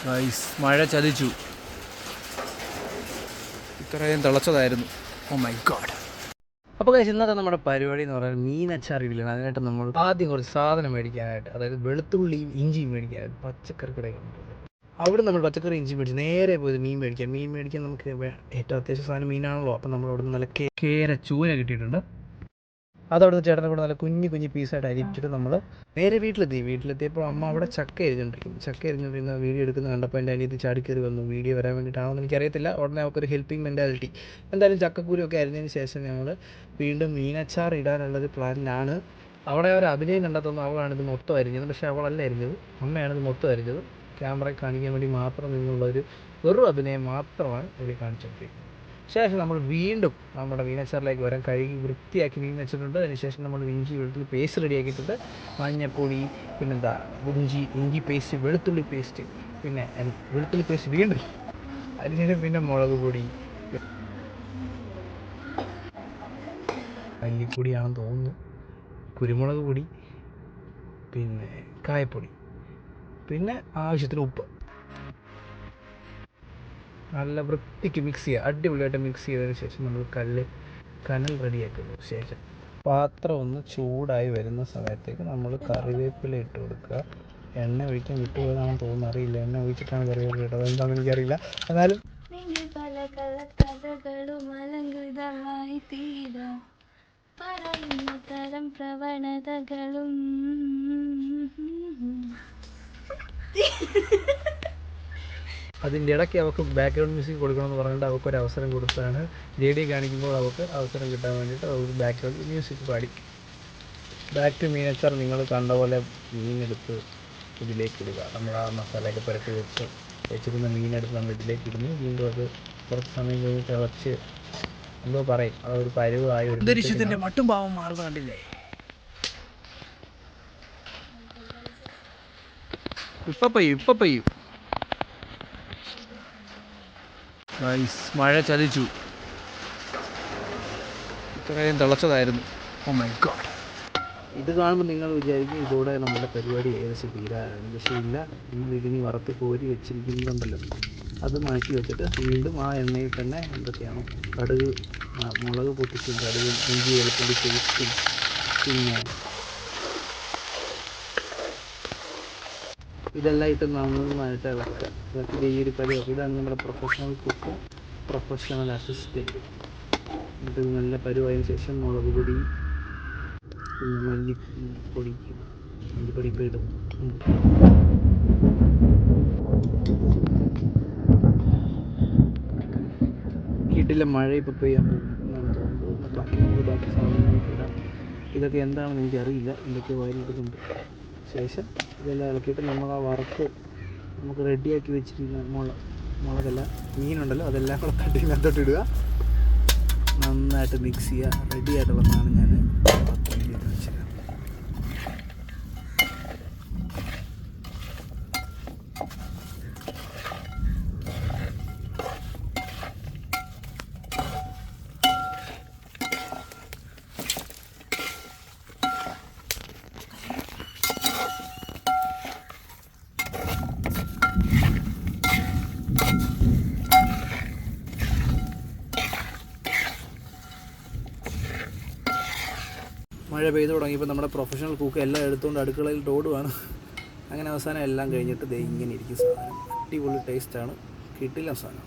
Guys മഴ ചതിച്ചു. ഇത്രയും തിളച്ചതായിരുന്നു. Oh my god. അപ്പോൾ ഗൈസ് ഇന്നത്തെ നമ്മുടെ പരിപാടി എന്ന് പറയുന്നത് മീനച്ചാർ ഇടലാണ്. അതിനായിട്ട് നമ്മൾ ആദ്യം കുറച്ച് സാധനം മേടിക്കാനായിട്ട്, അതായത് വെളുത്തുള്ളിയും ഇഞ്ചിയും മേടിക്കാനായിട്ട് പച്ചക്കറി കടയിൽ അവിടെ നമ്മൾ പച്ചക്കറി ഇഞ്ചി മേടിച്ച് നേരെ പോയത് മീൻ മേടിക്കാൻ നമുക്ക് ഏറ്റവും അത്യാവശ്യം സാധനം മീനാണല്ലോ. അപ്പം നമ്മൾ അവിടെ നിന്ന് നല്ല കേര ചൂര കിട്ടിയിട്ടുണ്ട്. അതവിടുന്ന് ചേട്ടനെ കൂടെ നല്ല കുഞ്ഞു പീസായിട്ട് അരിച്ചിട്ട് നമ്മൾ നേരെ വീട്ടിലെത്തിയപ്പോൾ അമ്മ അവിടെ ചക്ക എരിഞ്ഞുകൊണ്ടിരിക്കുന്ന വീഡിയോ എടുക്കുന്ന കണ്ടപ്പോൾ എൻ്റെ അനിയത്തി ചാടിക്കറി വന്നു. വീഡിയോ വരാൻ വേണ്ടിയിട്ടാണെന്ന് എനിക്കറിയത്തില്ല. ഉടനെ അവൾക്കൊരു ഹെൽപ്പിംഗ് മെൻറ്റാലിറ്റി. എന്തായാലും ചക്കക്കൂരൊക്കെ അരിഞ്ഞതിന് ശേഷം ഞങ്ങൾ വീണ്ടും മീനച്ചാർ ഇടാനുള്ളൊരു പ്ലാനിലാണ്. അവിടെ ഒരു അഭിനയം കണ്ടെത്തുന്നു. അവളാണിത് മൊത്തം അരിഞ്ഞത്. പക്ഷേ അവളല്ല അരിഞ്ഞത്, അമ്മയാണിത് മൊത്തം അരിഞ്ഞത്. ക്യാമറ കാണിക്കാൻ വേണ്ടി മാത്രം നിന്നുള്ളൊരു വെറും അഭിനയം മാത്രമാണ് ഇവിടെ കാണിച്ചുകൊണ്ടിരിക്കുന്നത്. ശേഷം നമ്മൾ വീണ്ടും നമ്മുടെ മീനച്ചാറിലേക്ക് വരാൻ കഴുകി വൃത്തിയാക്കി മീൻ വെച്ചിട്ടുണ്ട്. അതിനുശേഷം നമ്മൾ ഇഞ്ചി വെളുത്തുള്ളി പേസ്റ്റ് റെഡിയാക്കിയിട്ടുണ്ട്. മഞ്ഞപ്പൊടി, പിന്നെന്താ ഇഞ്ചി പേസ്റ്റ്, വെളുത്തുള്ളി പേസ്റ്റ്, പിന്നെ വെളുത്തുള്ളി പേസ്റ്റ് വീണ്ടും അതിനുശേഷം പിന്നെ മുളക് പൊടി, മല്ലിപ്പൊടിയാണെന്ന് തോന്നുന്നു, കുരുമുളക് പൊടി, പിന്നെ കായപ്പൊടി, പിന്നെ ആവശ്യത്തിന് ഉപ്പ്. നല്ല വൃത്തിക്ക് മിക്സ് ചെയ്യുക. അടിപൊളിയായിട്ട് മിക്സ് ചെയ്തതിന് ശേഷം നമ്മൾ കനൽ റെഡിയാക്കുന്നു. ശേഷം പാത്രം ഒന്ന് ചൂടായി വരുന്ന സമയത്തേക്ക് നമ്മൾ കറിവേപ്പില ഇട്ട് കൊടുക്കുക. എണ്ണ ഒഴിക്കാൻ വിട്ടുപോയതാണെന്ന് തോന്നുന്നു, അറിയില്ല. എണ്ണ ഒഴിച്ചിട്ടാണ് കറിവേപ്പില ഇട്ടത്, എന്താണെന്ന് എനിക്കറിയില്ല. എന്നാലും പ്രവണതകളും അതിൻ്റെ ഇടയ്ക്ക് അവൾക്ക് ബാക്ക്ഗ്രൗണ്ട് മ്യൂസിക് കൊടുക്കണമെന്ന് പറഞ്ഞിട്ട് അവൾക്കൊരു അവസരം കൊടുത്തതാണ്. ഡി കാണിക്കുമ്പോൾ അവൾക്ക് അവസരം കിട്ടാൻ വേണ്ടിയിട്ട് അവൾക്ക് ബാക്ക്ഗ്രൗണ്ട് മ്യൂസിക് പാടി. ബാക്ക് ടു മീനച്ചാർ. നിങ്ങൾ കണ്ട പോലെ മീനെടുത്ത് ഇതിലേക്ക് ഇടുക. നമ്മൾ ആ മസാലയൊക്കെ പുരട്ടി വെച്ചിരുന്ന മീനെടുത്ത് നമ്മൾ ഇതിലേക്ക് ഇടുന്നു. വീണ്ടും അത് കുറച്ച് സമയം കഴിഞ്ഞ് തിളച്ച് എന്തോ പറയും, അതൊരു പരുവായി ഒരു അന്തരീക്ഷത്തിൻ്റെ മട്ടും പാവം മാറുന്ന കണ്ടില്ലേ. ഇപ്പം പെയ്യും. മഴ ചതിച്ചു. ഇത്രയും തിളച്ചതായിരുന്നു. Oh my God. ഇത് കാണുമ്പോൾ നിങ്ങൾ വിചാരിക്കും ഇതോടെ നമ്മുടെ പരിപാടി ഏകദേശം തീരാറാണ്. പക്ഷേ ഇല്ല, നമ്മൾ ഇതിനി വറുത്ത് കോരി വെച്ചിരിക്കുന്നുണ്ടല്ലോ, അത് മാറ്റി വെച്ചിട്ട് വീണ്ടും ആ എണ്ണയിൽ തന്നെ എന്തൊക്കെയാണോ കടുക്, മുളക് പൊട്ടിച്ചും കടുകും, ഇഞ്ചി വെളുത്തുള്ളി പേസ്റ്റും, പിന്നെ ഇതെല്ലാം ഇട്ട് നന്നായിട്ട് ഇളക്കുക. ഇതൊക്കെ ഈ ഒരു പരിപാടി. ഇതാണ് നമ്മുടെ പ്രൊഫഷണൽ കുക്ക്, പ്രൊഫഷണൽ അസിസ്റ്റൻറ്റ്. ഇത് നല്ല പരുവായതിനു ശേഷം മുളക് പൊടി, പിന്നെ മല്ലിപ്പൊടി ഇപ്പോൾ ഇടും. കിട്ടില്ല, മഴ ഇപ്പോൾ പെയ്യാൻ തോന്നുന്നു. ബാക്കി സാധനങ്ങളൊക്കെ ഇടാം. ഇതൊക്കെ എന്താണെന്ന് എനിക്കറിയില്ല, എന്തൊക്കെ വാരിയിടുന്നുണ്ട്. ശേഷം ഇതെല്ലാം ഇളക്കിയിട്ട് നമ്മൾ ആ വറുത്ത് നമുക്ക് റെഡിയാക്കി വെച്ചിരിക്കുന്ന മുളകല്ല മീനുണ്ടല്ലോ, അതെല്ലാം കൂടെ തട്ടിനകത്തോട്ട് ഇടുക. നന്നായിട്ട് മിക്സ് ചെയ്യുക. റെഡി ആയിട്ടുള്ള സാധനം ഞാൻ പത്രത്തിലേക്ക് വെച്ചിരുന്നത്. മഴ പെയ്തു തുടങ്ങിയപ്പോൾ നമ്മുടെ പ്രൊഫഷണൽ കുക്ക് എല്ലാം എടുത്തുകൊണ്ട് അടുക്കളയിൽ ഓടുവാണ്. അങ്ങനെ അവസാനം എല്ലാം കഴിഞ്ഞിട്ട് ദേ ഇങ്ങനെ ഇരിക്കും സാധനം. അടിപൊളി ടേസ്റ്റാണ്, കിട്ടില്ല സാധനം.